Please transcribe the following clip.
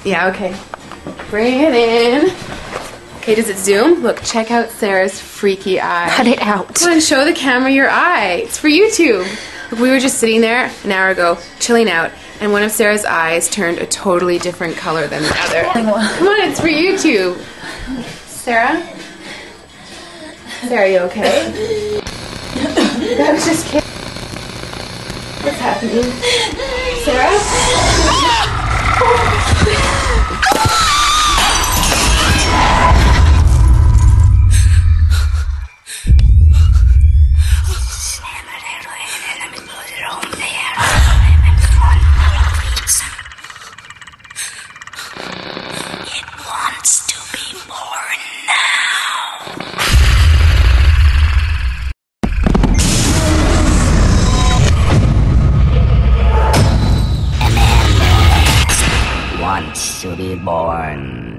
Yeah, okay. Bring it in. Okay, does it zoom? Look, check out Sarah's freaky eye. Cut it out. Come on, show the camera your eye. It's for YouTube. Look, we were just sitting there an hour ago, chilling out, and one of Sarah's eyes turned a totally different color than the other. Come on, it's for YouTube. Sarah? Sarah, you okay? I was just kidding. What's happening? Sarah? It wants to be born now. Wants to be born.